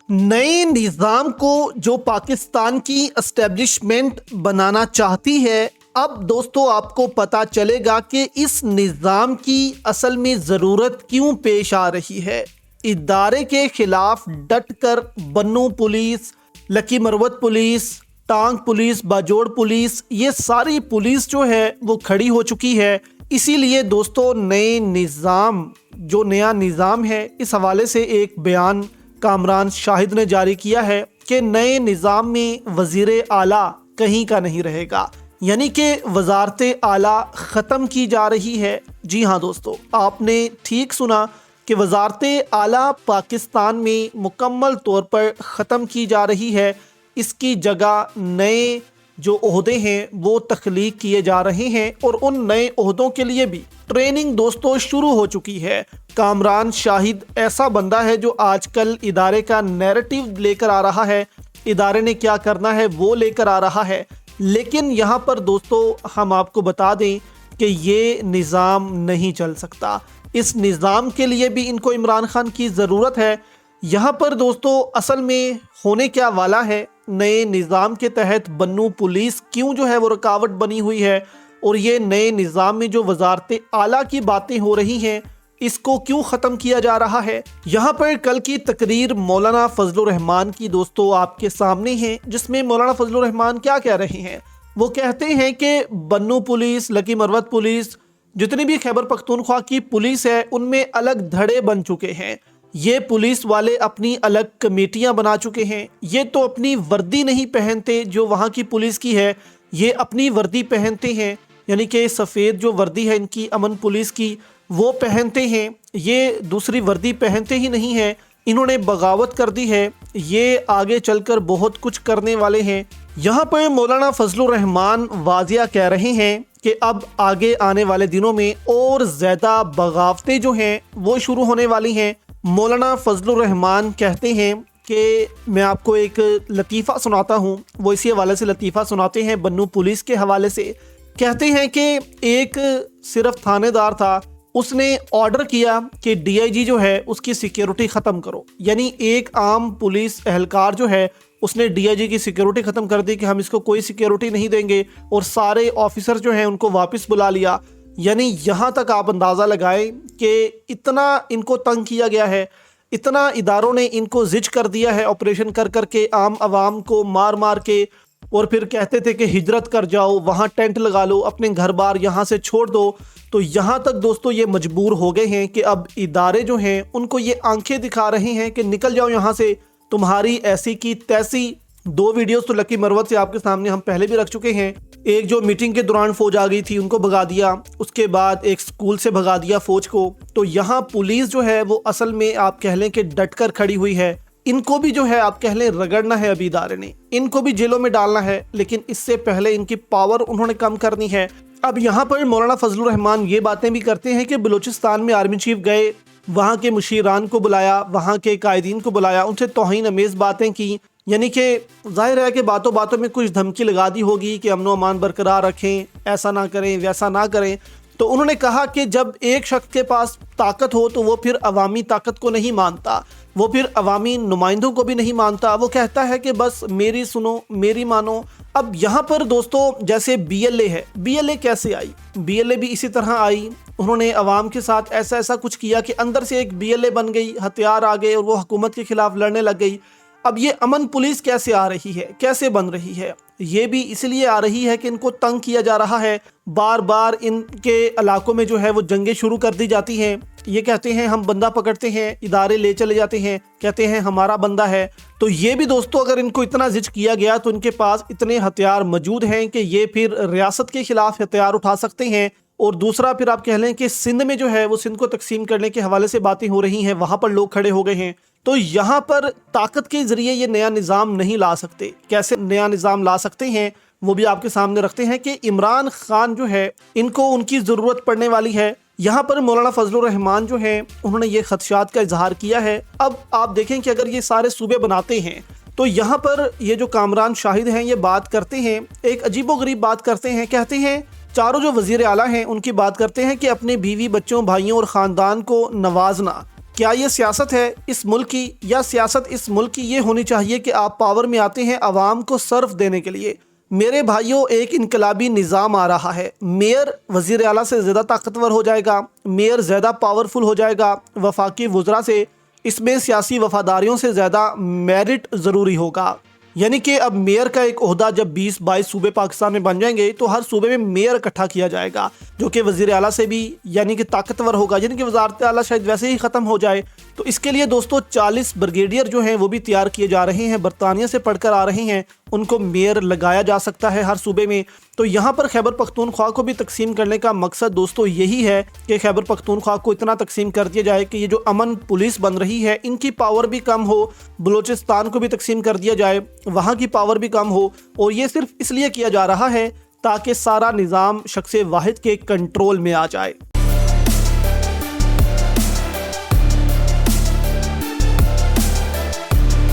नए निज़ाम को जो पाकिस्तान की एस्टेब्लिशमेंट बनाना चाहती है, अब दोस्तों आपको पता चलेगा कि इस निज़ाम की असल में ज़रूरत क्यों पेश आ रही है। इदारे के खिलाफ डट कर बन्नू पुलिस, लकी मरवत पुलिस, टांग पुलिस, बाजोड़ पुलिस, ये सारी पुलिस जो है वो खड़ी हो चुकी है। इसीलिए दोस्तों जो नया निज़ाम है, इस हवाले से एक बयान कामरान शाहिद ने जारी किया है कि नए निज़ाम में वज़ीर आला कहीं का नहीं रहेगा, यानी कि वज़ारत आला ख़त्म की जा रही है। जी हाँ दोस्तों, आपने ठीक सुना कि वज़ारत आला पाकिस्तान में मुकम्मल तौर पर ख़त्म की जा रही है। इसकी जगह नए जो ओहदे हैं वो तख्लीक किए जा रहे हैं और उन नए ओहदों के लिए भी ट्रेनिंग दोस्तों शुरू हो चुकी है। कामरान शाहिद ऐसा बंदा है जो आजकल इदारे का नैरेटिव लेकर आ रहा है, इदारे ने क्या करना है वो लेकर आ रहा है। लेकिन यहाँ पर दोस्तों हम आपको बता दें कि ये निज़ाम नहीं चल सकता। इस निज़ाम के लिए भी इनको इमरान खान की ज़रूरत है। यहाँ पर दोस्तों असल में होने क्या वाला है, नए निज़ाम के तहत बन्नू पुलिस क्यों जो है वो रुकावट बनी हुई है, और ये नए निज़ाम में जो वज़ारत आला की बातें हो रही हैं इसको क्यों ख़त्म किया जा रहा है। यहाँ पर कल की तकरीर मौलाना फजलुर रहमान की दोस्तों आपके सामने है, जिसमें मौलाना फजलुर रहमान क्या कह रहे हैं। वो कहते हैं कि बन्नू पुलिस, लकी मरवत पुलिस, जितनी भी खैबर पख्तूनख्वा की पुलिस है उनमें अलग धड़े बन चुके हैं। ये पुलिस वाले अपनी अलग कमेटियां बना चुके हैं। ये तो अपनी वर्दी नहीं पहनते जो वहाँ की पुलिस की है, ये अपनी वर्दी पहनते हैं, यानी कि सफ़ेद जो वर्दी है इनकी अमन पुलिस की वो पहनते हैं। ये दूसरी वर्दी पहनते ही नहीं हैं, इन्होंने बगावत कर दी है। ये आगे चलकर बहुत कुछ करने वाले हैं। यहाँ पर मौलाना फजलुर रहमान वाजिया कह रहे हैं कि अब आगे आने वाले दिनों में और ज़्यादा बगावतें जो हैं वो शुरू होने वाली हैं। मौलाना फजलुर रहमान कहते हैं कि मैं आपको एक लतीफ़ा सुनाता हूँ, वो इसी हवाले से लतीफ़ा सुनाते हैं बन्नू पुलिस के हवाले से। कहते हैं कि एक सिर्फ थानेदार था, उसने ऑर्डर किया कि डीआईजी जो है उसकी सिक्योरिटी ख़त्म करो। यानी एक आम पुलिस एहलकार जो है उसने डीआईजी की सिक्योरिटी ख़त्म कर दी कि हम इसको कोई सिक्योरिटी नहीं देंगे, और सारे ऑफिसर जो हैं उनको वापस बुला लिया। यानी यहाँ तक आप अंदाज़ा लगाएं कि इतना इनको तंग किया गया है, इतना इदारों ने इनको जिज कर दिया है ऑपरेशन कर कर के, आम आवाम को मार मार के। और फिर कहते थे कि हिजरत कर जाओ, वहाँ टेंट लगा लो, अपने घर बार यहाँ से छोड़ दो। तो यहाँ तक दोस्तों ये मजबूर हो गए हैं कि अब इदारे जो हैं उनको ये आंखें दिखा रहे हैं कि निकल जाओ यहाँ से, तुम्हारी ऐसी की तैसी। 2 वीडियोस तो लकी मरवत से आपके सामने हम पहले भी रख चुके हैं। एक जो मीटिंग के दौरान फौज आ गई थी उनको भगा दिया, उसके बाद एक स्कूल से भगा दिया फौज को। तो यहाँ पुलिस जो है वो असल में आप कह लें कि डट कर खड़ी हुई है। इनको भी जो है आप कह लें रगड़ना है, अभी इदारे ने इनको भी जेलों में डालना है, लेकिन इससे पहले इनकी पावर उन्होंने कम करनी है। अब यहाँ पर मौलाना फजलुर रहमान ये बातें भी करते हैं कि बलूचिस्तान में आर्मी चीफ गए, वहाँ के मुशीरान को बुलाया, वहाँ के कायदीन को बुलाया, उनसे तौहीन अमेज़ बातें की। यानी कि जाहिर है कि बातों बातों में कुछ धमकी लगा दी होगी कि अमन व अमान बरकरार रखें, ऐसा ना करें, वैसा ना करें। तो उन्होंने कहा कि जब एक शख्स के पास ताकत हो तो वो फिर अवामी ताकत को नहीं मानता, वो फिर अवामी नुमाइंदों को भी नहीं मानता। वो कहता है कि बस मेरी सुनो, मेरी मानो। अब यहाँ पर दोस्तों जैसे बीएलए है, बीएलए कैसे आई? बीएलए भी इसी तरह आई। उन्होंने अवाम के साथ ऐसा ऐसा कुछ किया कि अंदर से एक बीएलए बन गई, हथियार आ गए और वो हुकूमत के खिलाफ लड़ने लग गई। अब ये अमन पुलिस कैसे आ रही है, कैसे बन रही है? ये भी इसलिए आ रही है कि इनको तंग किया जा रहा है। बार बार इनके इलाकों में जो है वो जंगें शुरू कर दी जाती हैं। ये कहते हैं हम बंदा पकड़ते हैं, इदारे ले चले जाते हैं, कहते हैं हमारा बंदा है। तो ये भी दोस्तों अगर इनको इतना जिज किया गया तो इनके पास इतने हथियार मौजूद हैं कि ये फिर रियासत के खिलाफ हथियार उठा सकते हैं। और दूसरा फिर आप कह लें कि सिंध में जो है वो सिंध को तकसीम करने के हवाले से बातें हो रही हैं, वहाँ पर लोग खड़े हो गए हैं। तो यहाँ पर ताकत के ज़रिए ये नया निज़ाम नहीं ला सकते। कैसे नया निज़ाम ला सकते हैं वो भी आपके सामने रखते हैं कि इमरान खान जो है इनको उनकी ज़रूरत पड़ने वाली है। यहाँ पर मौलाना फजलुर रहमान जो हैं उन्होंने ये खदशात का इजहार किया है। अब आप देखें कि अगर ये सारे सूबे बनाते हैं तो यहाँ पर ये जो कामरान शाहिद हैं ये बात करते हैं, एक अजीबोगरीब बात करते हैं। कहते हैं चारों जो वज़ीर आला हैं उनकी बात करते हैं कि अपने बीवी, बच्चों, भाइयों और ख़ानदान को नवाजना, کیا یہ سیاست ہے اس ملک کی، یا سیاست اس ملک کی یہ ہونی چاہیے کہ آپ پاور میں آتے ہیں عوام کو صرف دینے کے لیے؟ میرے بھائیوں، ایک انقلابی نظام آ رہا ہے۔ میئر وزیر اعلیٰ سے زیادہ طاقتور ہو جائے گا، میئر زیادہ پاورفل ہو جائے گا وفاقی وزراء سے، اس میں سیاسی وفاداریوں سے زیادہ میرٹ ضروری ہوگا۔ یعنی کہ اب میئر کا ایک عہدہ جب 20-22 صوبے پاکستان میں بن جائیں گے تو ہر صوبے میں میئر اکٹھا کیا جائے گا جو کہ وزیر اعلیٰ سے بھی یعنی کہ طاقتور ہوگا، یعنی کہ وزارت اعلیٰ شاید ویسے ہی ختم ہو جائے۔ تو اس کے لیے دوستو 40 بریگیڈیئر جو ہیں وہ بھی تیار کیے جا رہے ہیں، برطانیہ سے پڑھ کر آ رہے ہیں، ان کو میئر لگایا جا سکتا ہے ہر صوبے میں۔ تو یہاں پر خیبر پختونخوا کو بھی تقسیم کرنے کا مقصد دوستو یہی ہے کہ خیبر پختونخوا کو اتنا تقسیم کر دیا جائے کہ یہ جو امن پولیس بن رہی ہے ان کی پاور بھی کم ہو، بلوچستان کو بھی تقسیم کر دیا جائے، وہاں کی پاور بھی کم ہو، اور یہ صرف اس لیے کیا جا رہا ہے تاکہ سارا نظام شخص واحد کے کنٹرول میں آ جائے۔